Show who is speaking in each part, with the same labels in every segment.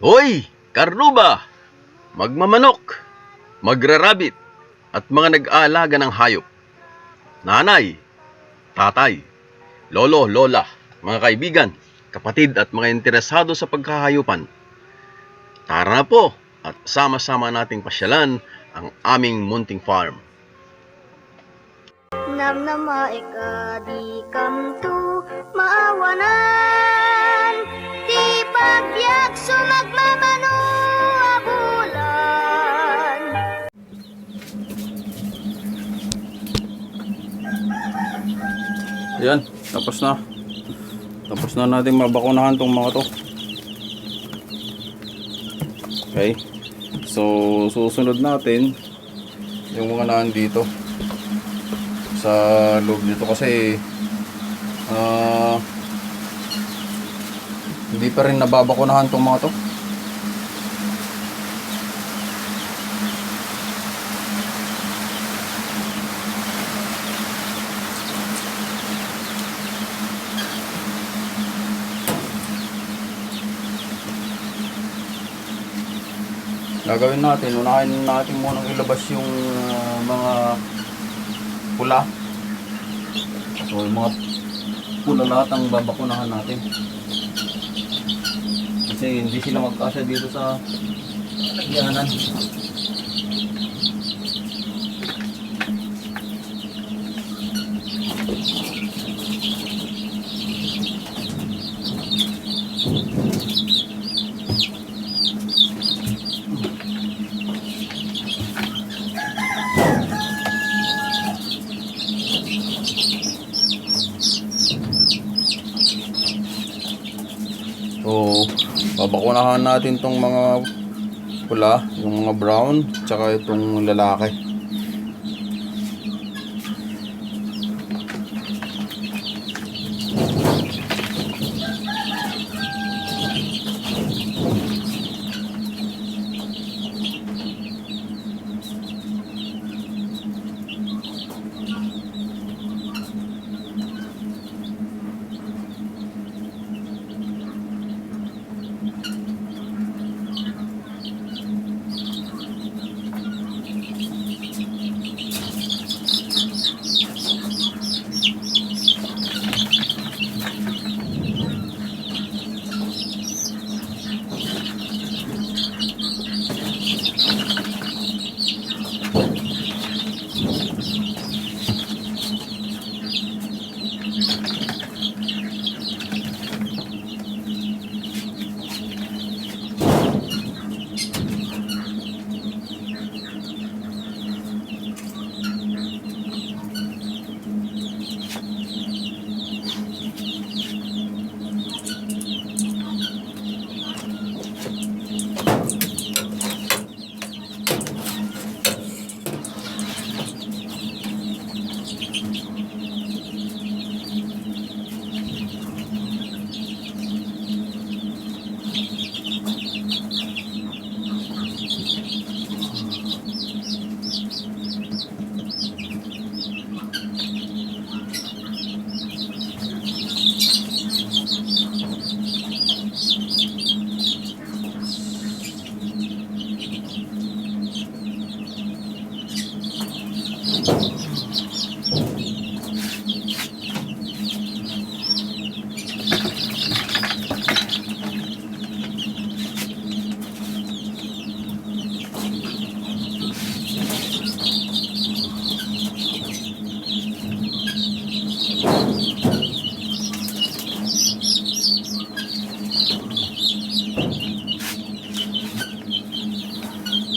Speaker 1: Hoy, karruba, magmamanok, magrarabit, at mga nag-aalaga ng hayop. Nanay, tatay, lolo, lola, mga kaibigan, kapatid at mga interesado sa pagkahayupan. Tara na po at sama-sama nating pasyalan ang aming munting farm.
Speaker 2: Namnama di kamtu maawanan, di pagyak sumagmamano abulan.
Speaker 3: Ayan, tapos na. Tapos na natin mabakunahan tong mga to. Okay. So, susunod natin yung mga nandito sa loob nito kasi hindi pa rin nababakunahan tong mga to. Gagawin natin, unahin natin munang ilabas yung mga pula. So yung mga pula lahat ang babakunahan natin. Kasi hindi sila magkasya dito sa lagyanan. So, babakunahan natin tong mga pula, yung mga brown, tsaka itong lalaki.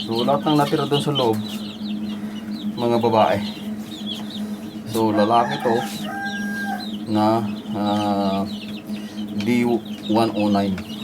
Speaker 3: So lahat ng natira doon sa loob, mga babae. So lalaki to na D109.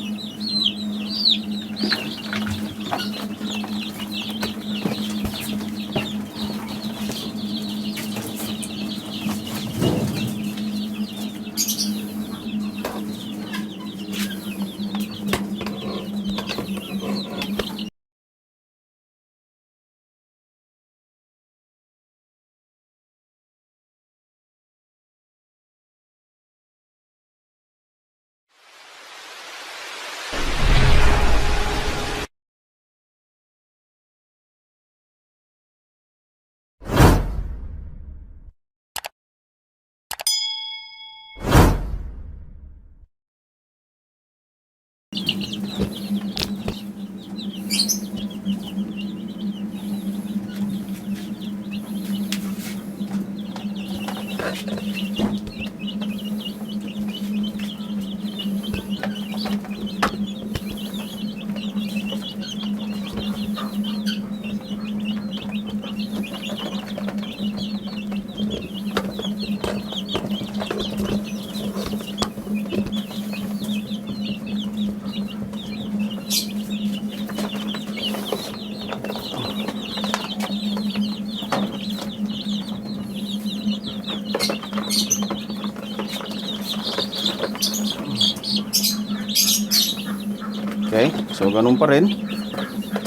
Speaker 3: Okay, so ganun pa rin.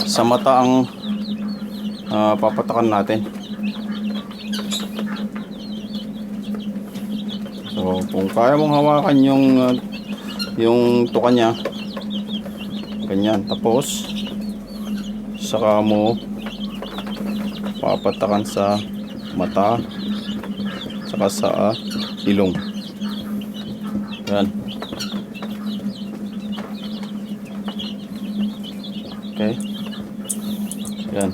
Speaker 3: Sa mata ang papatakan natin. So kung kaya mong hawakan yung tuka niya, ganyan, tapos saka mo papatakan sa mata saka sa ilong. Yan. Okay. Yan.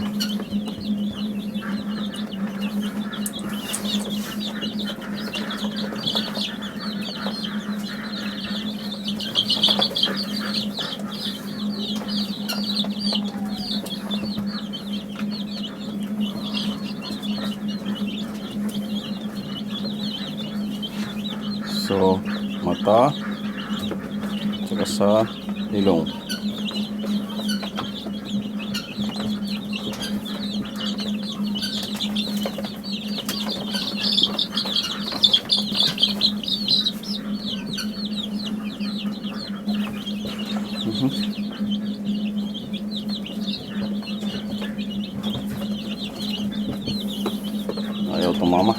Speaker 3: So, mata saka sa ilong. Ayaw tumama.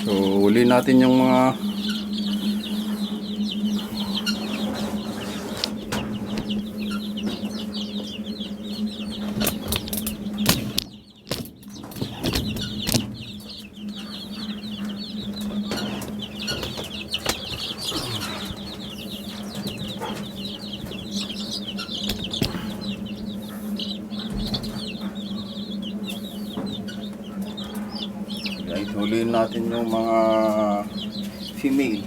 Speaker 3: So, huli natin yung mga guys, huliin natin yung mga female.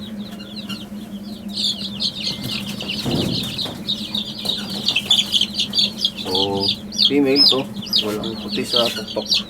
Speaker 3: So, female to, walang puti sa tuktok.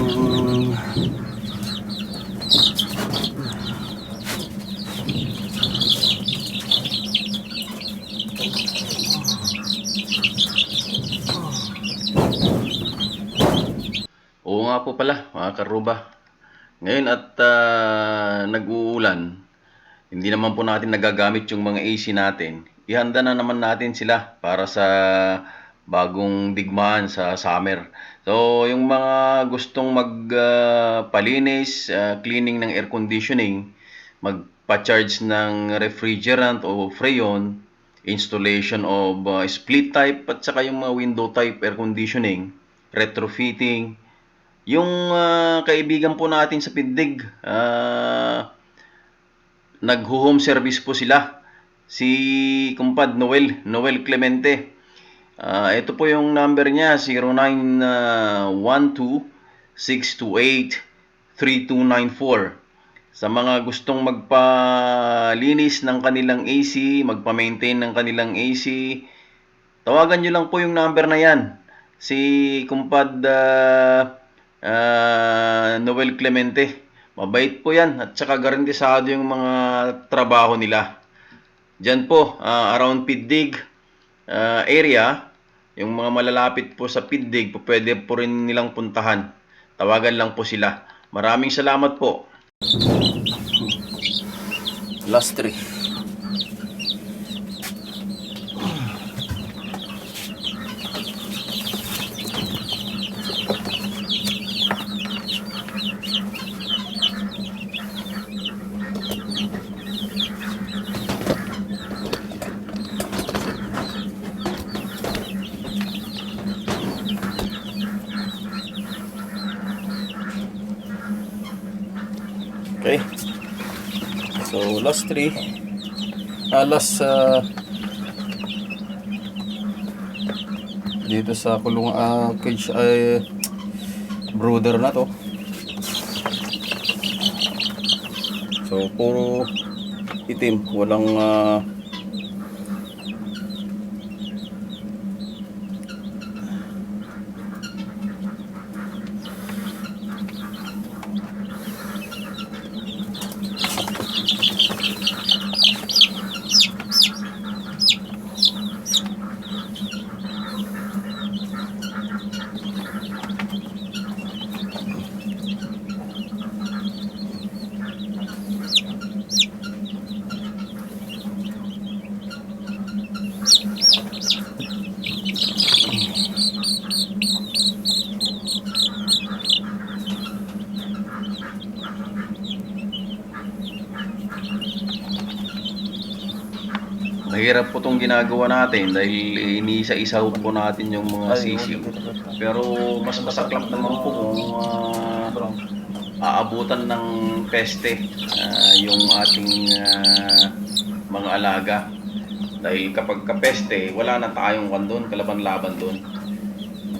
Speaker 3: Meron
Speaker 1: Oo nga po pala, mga karruba. Ngayon at nag-uulan, hindi naman po natin nagagamit yung mga AC natin. Ihanda na naman natin sila para sa bagong digmaan sa summer. So, yung mga gustong magpalinis, cleaning ng air conditioning, magpa-charge ng refrigerant o freon, installation of split type at saka yung mga window type air conditioning, retrofitting, yung kaibigan po natin sa Pindig, nag-home service po sila. Si Kumpad Noel Clemente. Ito po yung number niya, 0912-628-3294. Sa mga gustong magpalinis ng kanilang AC, magpa-maintain ng kanilang AC, tawagan nyo lang po yung number na yan. si kumpad Noel Clemente. Mabait po yan at saka garantisado yung mga trabaho nila. Diyan po, around Piddig area, yung mga malalapit po sa Piddig, po pwede po rin nilang puntahan. Tawagan lang po sila. Maraming salamat po.
Speaker 3: Last 3. Okay. So last 3. Last dito sa kulong cage ay brooder na to. So puro itim, walang
Speaker 1: Mahirap po itong ginagawa natin dahil iniisa-isa po natin yung mga sisiw. Pero mas masaklap naman po kung aabutan ng peste yung ating mga alaga. Dahil kapag kapeste, wala na tayong doon, kalaban-laban doon.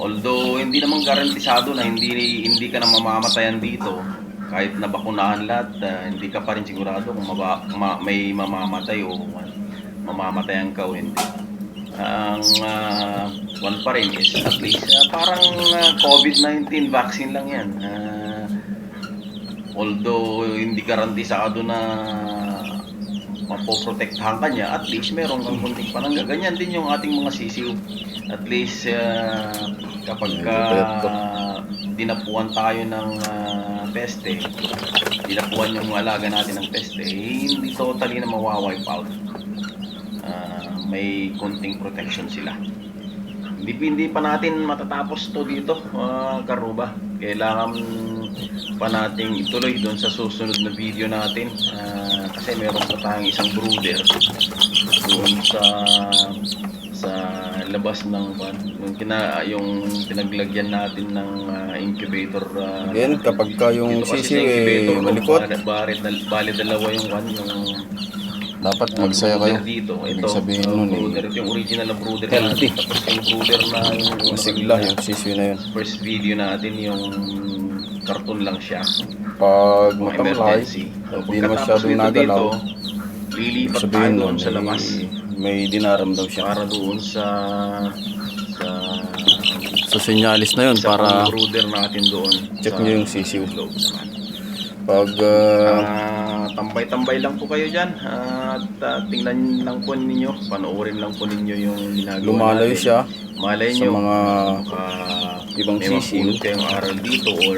Speaker 1: Although hindi naman garantisado na hindi ka na mamamatayan dito. Kahit nabakunahan lahat, hindi ka pa rin sigurado kung may mamamatay o mamamatayan ka o hindi. Ang one pa rin is at least parang COVID-19 vaccine lang yan. Although hindi garantisado na mapoprotektahan ka niya, at least meron kang kunting panangga. Ganyan din yung ating mga sisiw. At least kapag dinapuan tayo ng peste, dinapuan yung alaga natin ng peste, hindi totally na mawawipe out. May konting protection sila. Hindi pa natin matatapos to dito, karruba. Kailangan pa nating ituloy doon sa susunod na video natin, kasi meron pa tayong isang brooder doon sa labas ng yung pinaglagyan natin ng incubator.
Speaker 3: Again, kapag yung sisiw malikot,
Speaker 1: bali dalawa yung
Speaker 3: dapat magsaya kayo.
Speaker 1: Dito.
Speaker 3: Ibig
Speaker 1: Ito,
Speaker 3: sabihin nun
Speaker 1: brooder. Ito yung original na brooder
Speaker 3: healthy.
Speaker 1: natin. Tapos yung brooder na yung
Speaker 3: masigla yung sisiw na yun.
Speaker 1: first video natin, yung karton lang siya.
Speaker 3: Pag
Speaker 1: Mga
Speaker 3: matamlay,
Speaker 1: emergency.
Speaker 3: hindi masyadong nagalaw,
Speaker 1: lilipat tayo
Speaker 3: sabihin
Speaker 1: doon
Speaker 3: nun,
Speaker 1: sa labas
Speaker 3: may dinaramdam siya.
Speaker 1: para doon sa
Speaker 3: So sinyalis na yun para
Speaker 1: brooder natin doon.
Speaker 3: check nyo yung sisiw.
Speaker 1: Loob naman.
Speaker 3: Pag
Speaker 1: tambay-tambay lang po kayo dyan at tingnan lang po ninyo, panoorin lang po ninyo yung ginagawa
Speaker 3: lumalayo
Speaker 1: natin.
Speaker 3: siya
Speaker 1: Malay
Speaker 3: sa
Speaker 1: nyo,
Speaker 3: mga ibang
Speaker 1: may
Speaker 3: sisiw,
Speaker 1: mapulot kayong aral dito or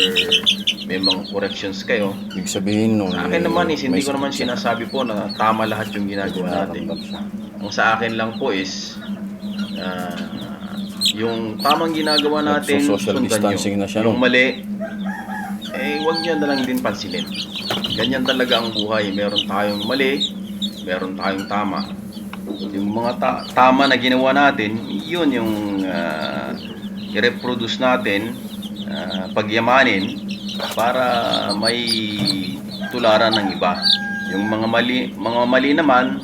Speaker 1: may mga corrections kayo.
Speaker 3: ibig sabihin nun,
Speaker 1: Sa akin naman is, hindi
Speaker 3: may
Speaker 1: ko naman
Speaker 3: sakit siya.
Speaker 1: sinasabi po na tama lahat yung ginagawa natin.
Speaker 3: Nararamdam siya.
Speaker 1: Ang sa akin lang po is yung tamang ginagawa natin,
Speaker 3: Social
Speaker 1: sundan
Speaker 3: distancing
Speaker 1: nyo.
Speaker 3: na siya,
Speaker 1: Yung
Speaker 3: no?
Speaker 1: mali, huwag nyo na lang din pansinin. Ganyan talaga ang buhay. Meron tayong mali, meron tayong tama. Yung mga tama na ginawa natin, yun yung i-reproduce natin, pagyamanin para may tularan ng iba. Yung mga mali naman,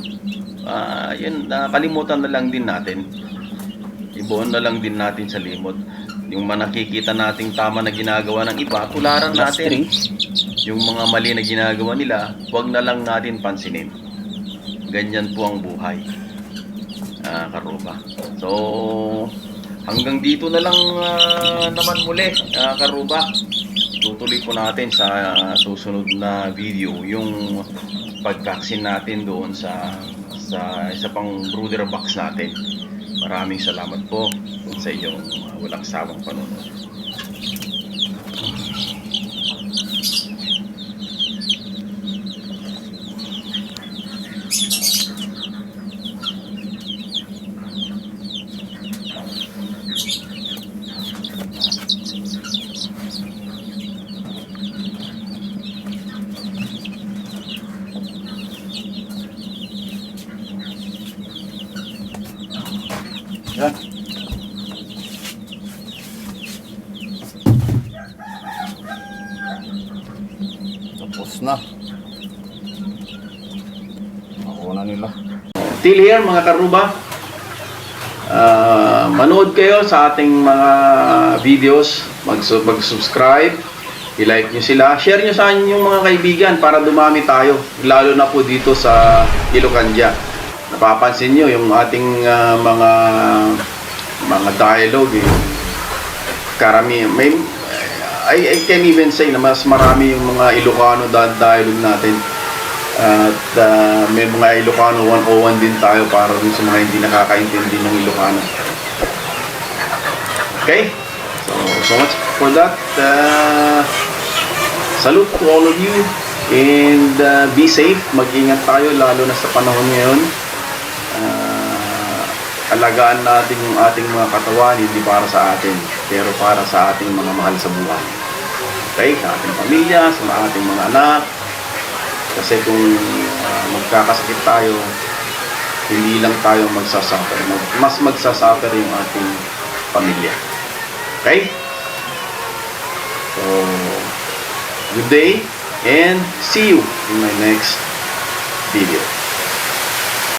Speaker 1: yun, kalimutan na lang din natin. Ibuon na lang din natin sa limot. Yung nakikita nating tama na ginagawa ng iba, tularan natin. Yung mga mali na ginagawa nila, huwag na lang natin pansinin. Ganyan po ang buhay, karruba. So,
Speaker 3: hanggang dito na lang naman muli, karruba. Tutuloy po natin sa susunod na video yung pag-vaccine natin doon sa isa pang brooder box natin. Maraming salamat po sa inyong walang sawang panonood. Yan. Tapos na. Nakuha na nila. Till here mga karuba. Manood kayo sa ating mga videos. Mag-subscribe. I-like nyo sila. Share nyo sa inyong mga kaibigan para dumami tayo. Lalo na po dito sa Ilocania. Napapansin nyo yung ating mga dialogue karami I can even say na mas marami yung mga Ilocano dialogue natin at may mga Ilocano 101 din tayo para dun sa mga hindi nakakaintindi ng Ilocano. Okay, so much for that. Salute to all of you and be safe. Mag-ingat tayo lalo na sa panahon ngayon. Alagaan natin yung ating mga katawan, hindi para sa atin, pero para sa ating mga mahal sa buhay. Okay? Sa ating pamilya, sa ating mga anak. Kasi kung magkakasakit tayo, hindi lang tayo magsasuffer. Mas magsasuffer yung ating pamilya. Okay? So, good day and see you in my next video.